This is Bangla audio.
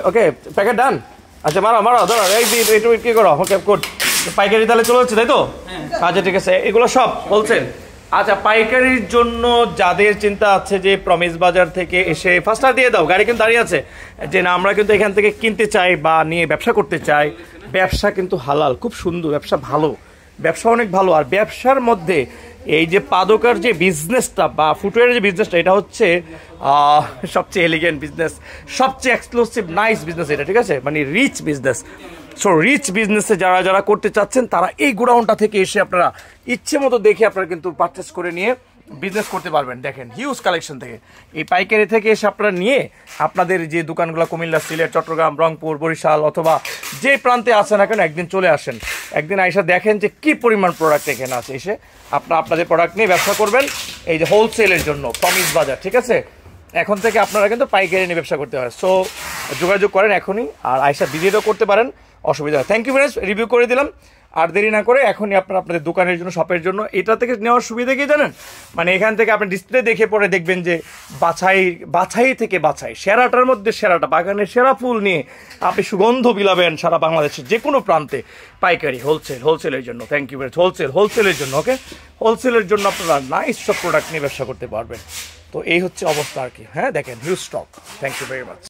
ওকে প্যাকেট ডান। আচ্ছা মারো মারো ধরো এই একটু কি করো ওকে গুড। পাইকারি তাহলে চলে যাচ্ছে তাই তো? আচ্ছা ঠিক আছে, এগুলো সব বলছেন। আচ্ছা পাইকারির জন্য যাদের চিন্তা আছে যে প্রমিস বাজার থেকে এসে ফার্স্টটা দিয়ে দাও, গাড়ি কিন্তু দাঁড়িয়ে আছে, যে না আমরা কিন্তু এখান থেকে কিনতে চাই বা নিয়ে ব্যবসা করতে চাই। ব্যবসা কিন্তু হালাল, খুব সুন্দর ব্যবসা, ভালো ব্যবসা, অনেক ভালো। আর ব্যবসার মধ্যে এই যে পাদকার যে বিজনেসটা বা ফুটওয়্যারের যে বিজনেসটা, এটা হচ্ছে সবচেয়ে এলিগেন্ট বিজনেস, সবচেয়ে এক্সক্লুসিভ নাইস বিজনেস এটা, ঠিক আছে, মানে রিচ বিজনেস। সো রিচ বিজনেসে যারা যারা করতে চাচ্ছেন তারা এই গোডাউনটা থেকে এসে আপনারা ইচ্ছে মতো দেখে আপনারা কিন্তু পারচেস করে নিয়ে বিজনেস করতে পারবেন। দেখেন হিউজ কালেকশন থেকে এই পাইকারি থেকে এসে আপনারা নিয়ে আপনাদের যে দোকানগুলো কুমিল্লা, সিলেট, চট্টগ্রাম, রংপুর, বরিশাল অথবা যে প্রান্তে আসে না কেন একদিন চলে আসেন, একদিন আইসা দেখেন যে কি পরিমাণ প্রোডাক্ট এখানে আছে, এসে আপনাদের প্রোডাক্ট নিয়ে ব্যবসা করবেন। এই যে হোলসেলের জন্য প্রমিস বাজার, ঠিক আছে, এখন থেকে আপনারা কিন্তু পাইকারি নিয়ে ব্যবসা করতে হয়। সো যোগাযোগ করেন এখনই, আর আইসা ভিজিটও করতে পারেন, অসুবিধা হয়। থ্যাংক ইউ ফ্রেন্ডস, রিভিউ করে দিলাম। আর দেরি না করে এখনই আপনারা আপনাদের দোকানের জন্য, শপের জন্য এটা থেকে নেওয়ার সুবিধা কি জানেন, মানে এখান থেকে আপনি ডিসপ্লে দেখে পরে দেখবেন যে বাছাই থেকে বাছাই, সেরাটার মধ্যে সেরাটা, বাগানের সেরা ফুল নিয়ে আপনি সুগন্ধ বিলাবেন সারা বাংলাদেশের যে কোনো প্রান্তে। পাইকারি হোলসেলের জন্য। Thank you very much. হোলসেলের জন্য, ওকে, হোলসেলের জন্য আপনারা নাইস সব প্রোডাক্ট নিয়ে ব্যবসা করতে পারবেন। তো এই হচ্ছে অবস্থা আর কি। হ্যাঁ দেখেন huge stock. Thank you very much.